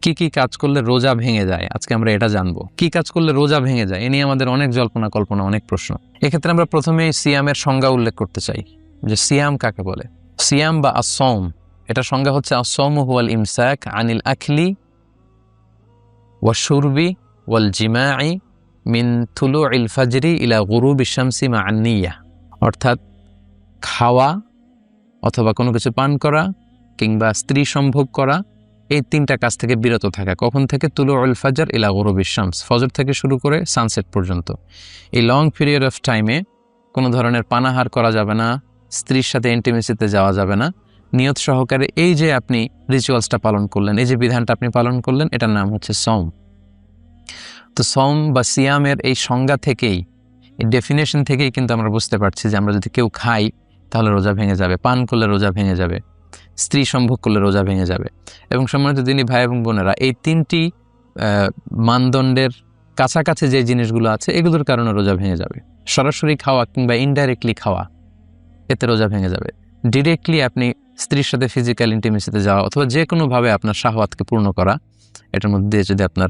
কি কি কাজ করলে রোজা ভেঙে যায়, আজকে আমরা এটা জানবো। কি কাজ করলে রোজা ভেঙে যায় এ নিয়ে আমাদের অনেক জল্পনা কল্পনা, অনেক প্রশ্ন। এক্ষেত্রে আমরা প্রথমেই সিয়ামের সংজ্ঞা উল্লেখ করতে চাই যে সিয়াম কাকে বলে। সিয়াম বা আসসাওম, এটা সংজ্ঞা হচ্ছে আসসাওমু হুয়াল ইমসাক আনিল আকলি ওয়া শুরবি ওয়াল জিমাই মিন তুলুইল ফাজরি ইলা গুরুবিশ শামসি মা'আন নিয়্যাহ। অর্থাৎ খাওয়া অথবা কোনো কিছু পান করা কিংবা স্ত্রী সম্ভোগ করা, এই তিনটা কাজ থেকে বিরত থাকা। কখন থেকে? তুলুউল ফাজর ইলা গুরুবিশ শামস, ফজর থেকে শুরু করে সানসেট পর্যন্ত। এই লং পিরিয়ড অফ টাইমে কোনো ধরনের পানাহার করা যাবে না, স্ত্রীর সাথে ইন্টিমেসিতে যাওয়া যাবে না। নিয়ত সহকারে এই যে আপনি রিচুয়ালসটা পালন করলেন, এই যে বিধানটা আপনি পালন করলেন, এটার নাম হচ্ছে সওম। তো সওম বা সিয়ামের এই সংজ্ঞা থেকেই, এই ডেফিনেশন থেকেই কিন্তু আমরা বুঝতে পারছি যে আমরা যদি কেউ খাই তাহলে রোজা ভেঙে যাবে, পান করলে রোজা ভেঙে যাবে, স্ত্রী সম্ভোগ করলে রোজা ভেঙে যাবে। এবং সম্মানিত দিনী ভাই এবং বোনেরা, এই তিনটি মানদণ্ডের কাছাকাছি যে জিনিসগুলো আছে এগুলোর কারণে রোজা ভেঙে যাবে। সরাসরি খাওয়া কিংবা ইনডাইরেক্টলি খাওয়া, এতে রোজা ভেঙে যাবে। ডিরেক্টলি আপনি স্ত্রীর সাথে ফিজিক্যাল ইন্টিমেসিতে যাওয়া অথবা যে কোনোভাবে আপনার শাহওয়াতকে পূর্ণ করা, এটার মধ্যে দিয়ে যদি আপনার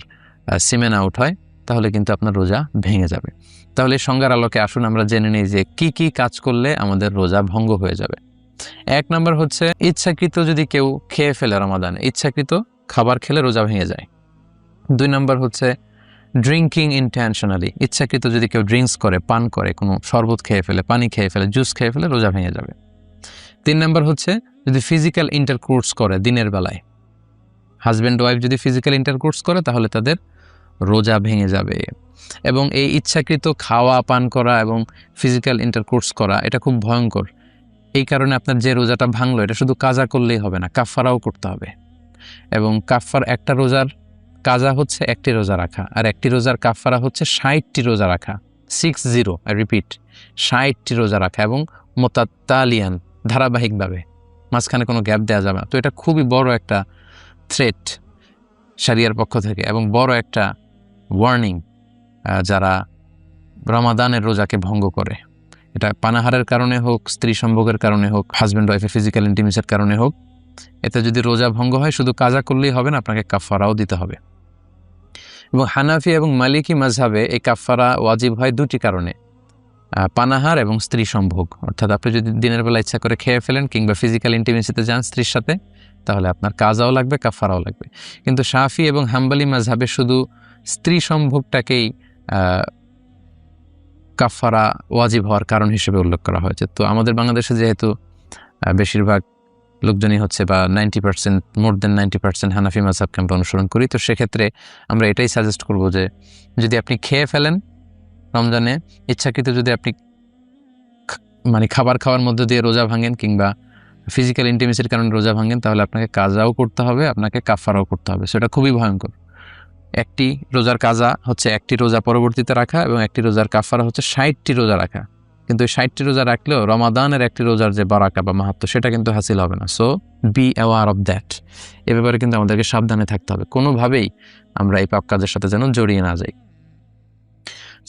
সিমেন আউট হয় তাহলে কিন্তু আপনার রোজা ভেঙে যাবে। তাহলে এই সংজ্ঞার আলোকে আসুন আমরা জেনে নিই যে কি কি কাজ করলে আমাদের রোজা ভঙ্গ হয়ে যাবে। 1 নম্বর হচ্ছে ইচ্ছাকৃত যদি কেউ খেয়ে ফেলে রমাদানে, ইচ্ছাকৃত খাবার খেলে রোজা ভেঙে যায়। 2 নম্বর হচ্ছে ড্রিঙ্কিং ইনটেনশনালি, ইচ্ছাকৃত যদি কেউ ড্রিঙ্কস করে, পান করে, কোনো শরবত খেয়ে ফেলে, পানি খেয়ে ফেলে, জুস খেয়ে ফেলে, রোজা ভেঙে যাবে। 3 নম্বর হচ্ছে যদি ফিজিক্যাল ইন্টারকোর্স করে দিনের বেলায়, হাজব্যান্ড ওয়াইফ যদি ফিজিক্যাল ইন্টারকোর্স করে তাহলে তাদের রোজা ভেঙে যাবে। এবং এই ইচ্ছাকৃত খাওয়া, পান করা এবং ফিজিক্যাল ইন্টারকোর্স করা এটা খুব ভয়ঙ্কর। এই কারণে আপনার যে রোজাটা ভাঙলো এটা শুধু কাজা করলেই হবে না, কাফফারাও করতে হবে। এবং একটা রোজার কাজা হচ্ছে একটি রোজা রাখা, আর একটি রোজার কাফফারা হচ্ছে 60টি রোজা রাখা। 60, আই রিপিট, 60টি রোজা রাখা এবং মুতাতালিয়ান, ধারাবাহিকভাবে, মাঝখানে কোনো গ্যাপ দেওয়া যাবে না। তো এটা খুবই বড় একটা থ্রেট শরিয়ার পক্ষ থেকে এবং বড় একটা ওয়ার্নিং যারা রমাদানের রোজাকে ভঙ্গ করে। এটা পানাহারের কারণে হোক, স্ত্রী সম্ভোগের কারণে হোক, হাজব্যান্ড ওয়াইফের ফিজিক্যাল ইন্টিমেসির কারণে হোক, এতে যদি রোজা ভঙ্গ হয় শুধু কাজা করলেই হবে না, আপনাকে কাফফারাও দিতে হবে। এবং হানাফি এবং মালিকি মাযহাবে এই কাফফারা ওয়াজিব হয় 2টি কারণে, পানাহার এবং স্ত্রী সম্ভোগ। অর্থাৎ আপনি যদি দিনের বেলা ইচ্ছা করে খেয়ে ফেলেন কিংবা ফিজিক্যাল ইন্টিমেসিতে যান স্ত্রীর সাথে, তাহলে আপনার কাজাও লাগবে, কাফফারাও লাগবে। কিন্তু শাফি এবং হাম্বলি মাযহাবে শুধু স্ত্রী সম্ভোগটাকেই কাফফারা ওয়াজিব হওয়ার কারণ হিসেবে উল্লেখ করা হয়েছে। তো আমাদের বাংলাদেশে যেহেতু বেশিরভাগ লোকজনই হচ্ছে বা 90%, মোর দেন 90% হানাফি মাযহাবকে আমরা অনুসরণ করি, তো সেক্ষেত্রে আমরা এটাই সাজেস্ট করব যে যদি আপনি খেয়ে ফেলেন রমজানে ইচ্ছাকৃত, যদি আপনি মানে খাবার খাওয়ার মধ্যে দিয়ে রোজা ভাঙেন কিংবা ফিজিক্যাল ইন্টিমেসির কারণে রোজা ভাঙেন, তাহলে আপনাকে কাজাও করতে হবে, আপনাকে কাফফারাও করতে হবে। সেটা খুবই ভয়ঙ্কর। একটি রোজার কাজা হচ্ছে একটি রোজা পরবর্তীতে রাখা এবং একটি রোজার কাফফারা হচ্ছে 60টি রোজা রাখা। কিন্তু এই 60টি রোজা রাখলেও রমাদানের একটি রোজার যে বারাকা বা মাহাত্ম্য সেটা কিন্তু হাসিল হবে না। So be aware of that. এ ব্যাপারে কিন্তু আমাদেরকে সাবধানে থাকতে হবে, কোনোভাবেই আমরা এই পাপ কাজের সাথে যেন জড়িয়ে না যাই।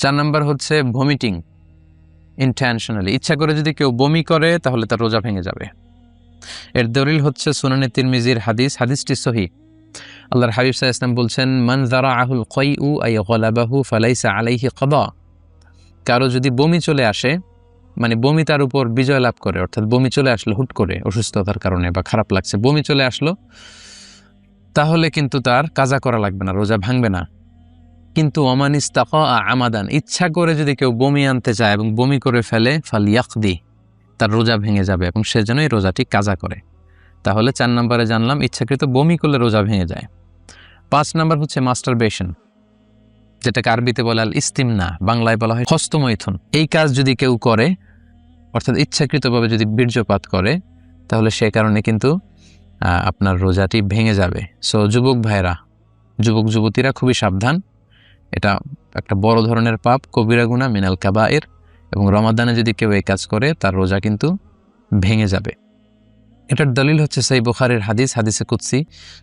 4 নম্বর হচ্ছে ভমিটিং ইনটেনশনালি, ইচ্ছা করে যদি কেউ বমি করে তাহলে তার রোজা ভেঙে যাবে। এর দলিল হচ্ছে সুনানে তিরমিজির হাদিস, হাদিসটি সহিহ। আল্লাহর হাবিব সাল্লাল্লাহু আলাইহি ওয়াসাল্লাম বলছেন, মান যারাআহুল কাইউ আই গালাবাহু ফালাইসা আলাইহি কাদা। কারো যদি বমি চলে আসে, মানে বমি তার উপর বিজয় লাভ করে, অর্থাৎ বমি চলে আসলো হুট করে অসুস্থতার কারণে বা খারাপ লাগছে, বমি চলে আসলো, তাহলে কিন্তু তার কাজা করা লাগবে না, রোজা ভাঙবে না। কিন্তু ওমান ইস্তাকা আমাদান, ইচ্ছা করে যদি কেউ বমি আনতে চায় এবং বমি করে ফেলে, ফালইয়াকদি, তার রোজা ভেঙে যাবে এবং সেজন্য এই রোজাটি কাজা করে। তাহলে 4 নম্বরে জানলাম ইচ্ছাকৃত বমি করলে রোজা ভেঙে যায়। 5 নম্বর হচ্ছে মাস্টারবেশন, যেটাকে আরবিতে বলে আল ইস্তিমনা, বাংলায় বলা হয় হস্তমৈথুন। এই কাজ যদি কেউ করে, অর্থাৎ ইচ্ছাকৃতভাবে যদি বীর্যপাত করে, তাহলে সে কারণে কিন্তু আপনার রোজাটি ভেঙে যাবে। সো যুবক ভাইরা, যুবক যুবতীরা খুবই সাবধান, এটা একটা বড় ধরনের পাপ, কবিরা গুনাহ মিনাল কাবায়ের, এবং রমাদানে যদি কেউ এই কাজ করে তার রোজা কিন্তু ভেঙে যাবে। এটার দলিল হচ্ছে সহিহ বুখারীর হাদিস, হাদিসে কুদসি,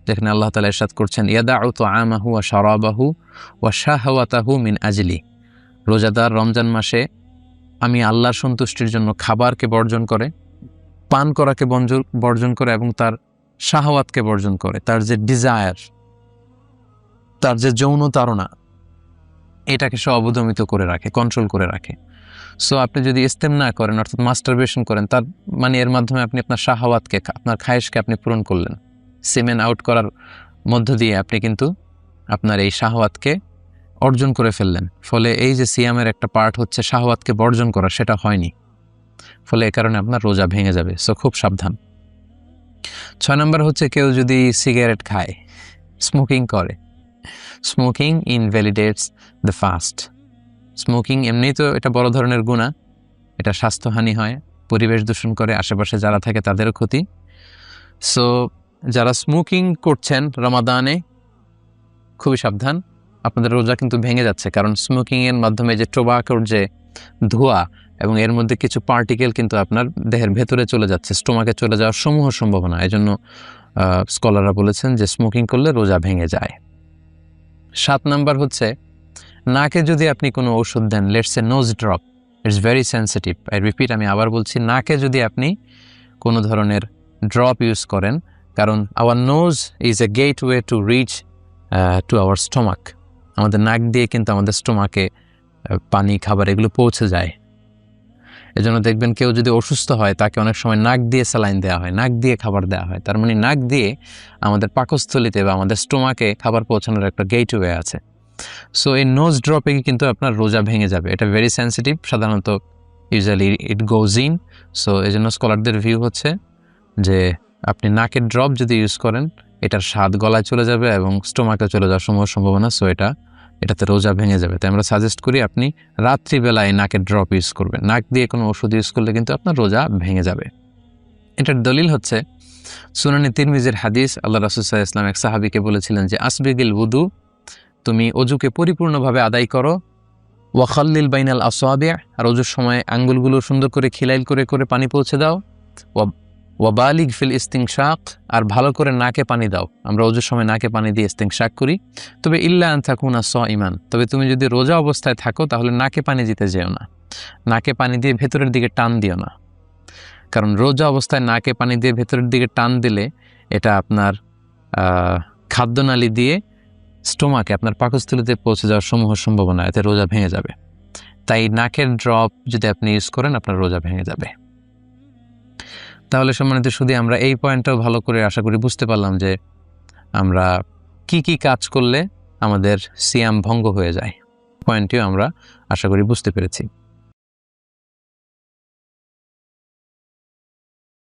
যেখানে আল্লাহ তাআলা ইরশাদ করছেন, ইয়াদাউ তুআমাহু ওয়া শারাবাহু ওয়া শাহওয়াতাহু মিন আজলি। রোজাদার রমজান মাসে আমি আল্লাহর সন্তুষ্টির জন্য খাবারকে বর্জন করে, পান করাকে বর্জন করে এবং তার শাহওয়াতকে বর্জন করে, তার যে ডিজায়ার, তার যে যৌন তাড়না এটাকে সে অবদমিত করে রাখে, কন্ট্রোল করে রাখে। সো আপনি যদি ইস্তেমনা করেন অর্থাৎ মাস্টারবেশন করেন, তার মানে এর মাধ্যমে আপনি আপনার শাহওয়াতকে, আপনার খায়েশকে আপনি পূরণ করলেন। সিমেন আউট করার মধ্য দিয়ে আপনি কিন্তু আপনার এই শাহওয়াতকে অর্জন করে ফেললেন। ফলে এই যে সিয়ামের একটা পার্ট হচ্ছে শাহওয়াতকে বর্জন করা, সেটা হয়নি। ফলে এ কারণে আপনার রোজা ভেঙে যাবে। সো খুব সাবধান। 6 নম্বর হচ্ছে কেউ যদি সিগারেট খায়, স্মোকিং করে, স্মোকিং ইনভ্যালিডেটস দ্য ফাস্ট। স্মোকিং এমনিই তো এটা বড় ধরনের গুনাহ, এটা স্বাস্থ্যহানি হয়, পরিবেশ দূষণ করে, আশেপাশে যারা থাকে তাদেরও ক্ষতি। সো যারা স্মোকিং করছেন রমাদানে খুবই সাবধান, আপনাদের রোজা কিন্তু ভেঙে যাচ্ছে। কারণ স্মোকিংয়ের মাধ্যমে যে টোবাকোর যে ধোঁয়া এবং এর মধ্যে কিছু পার্টিকেল কিন্তু আপনার দেহের ভেতরে চলে যাচ্ছে, স্টোমাকে চলে যাওয়ার সমূহ সম্ভাবনা। এই জন্য স্কলাররা বলেছেন যে স্মোকিং করলে রোজা ভেঙে যায়। 7 নাম্বার হচ্ছে নাকে যদি আপনি কোনো ওষুধ দেন, let's a nose drop, it's very sensitive. I repeat, আমি আবার বলছি, নাকে যদি আপনি কোনো ধরনের ড্রপ ইউজ করেন, কারণ our nose is a gateway to reach to our stomach. আমাদের নাক দিয়ে কিন্তু আমাদের স্টোমাকে পানি, খাবার এগুলো পৌঁছে যায়। এজন্য দেখবেন কেউ যদি অসুস্থ হয় তাকে অনেক সময় নাক দিয়ে স্যালাইন দেওয়া হয়, নাক দিয়ে খাবার দেওয়া হয়। তার মানে নাক দিয়ে আমাদের পাকস্থলিতে বা আমাদের স্টোমাকে খাবার পৌঁছানোর একটা গেটওয়ে আছে। সো এই নোজ ড্রপে কিন্তু আপনার রোজা ভেঙে যাবে। এটা ভেরি সেন্সিটিভ, সাধারণত usually it goes in. So এই জন্য স্কলারদের ভিউ হচ্ছে যে আপনি নাকের ড্রপ যদি ইউজ করেন, এটার স্বাদ গলায় চলে যাবে এবং স্টোমাকে চলে যাওয়ার সম্ভাবনা। সো এটাতে রোজা ভেঙে যাবে। তাই আমরা সাজেস্ট করি আপনি রাত্রিবেলায় নাকের ড্রপ ইউজ করবেন। নাক দিয়ে কোনো ওষুধ ইউজ করলে কিন্তু আপনার রোজা ভেঙে যাবে। এটার দলিল হচ্ছে সুনানে তিরমিজির হাদিস। আল্লাহ রাসূল সাল্লাল্লাহু আলাইহি ওয়াসাল্লাম এক সাহাবীকে বলেছিলেন যে আসবিগিল wudu, তুমি অজুকে পরিপূর্ণভাবে আদায় করো, ওয়াখাল্লিল বাইনাল আসাবি', আর অজুর সময় আঙ্গুলগুলো সুন্দর করে খিলাইল করে করে পানি পৌঁছে দাও, ওয়াবালিগ ফিল ইস্তিনশাক, আর ভালো করে নাকে পানি দাও। আমরা অজুর সময় নাকে পানি দিয়ে ইস্তিনশাক করি। তবে ইল্লা আন তাকুনা সাইমান, তবে তুমি যদি রোজা অবস্থায় থাকো তাহলে নাকে পানি দিতে যেও না, নাকে পানি দিয়ে ভেতরের দিকে টান দিও না। কারণ রোজা অবস্থায় নাকে পানি দিয়ে ভেতরের দিকে টান দিলে এটা আপনার খাদ্যনালী দিয়ে স্টোমাকে, আপনার পাকস্থলীতে পৌঁছে যাওয়ার সমূহ সম্ভাবনা, এতে রোজা ভেঙে যাবে। তাই নাকের ড্রপ যদি আপনি ইউজ করেন আপনার রোজা ভেঙে যাবে। তাহলে সম্মানিত শুধু আমরা এই পয়েন্টটাও ভালো করে আশা করি বুঝতে পারলাম যে আমরা কি কি কাজ করলে আমাদের সিয়াম ভঙ্গ হয়ে যায়। পয়েন্টটিও আমরা আশা করি বুঝতে পেরেছি।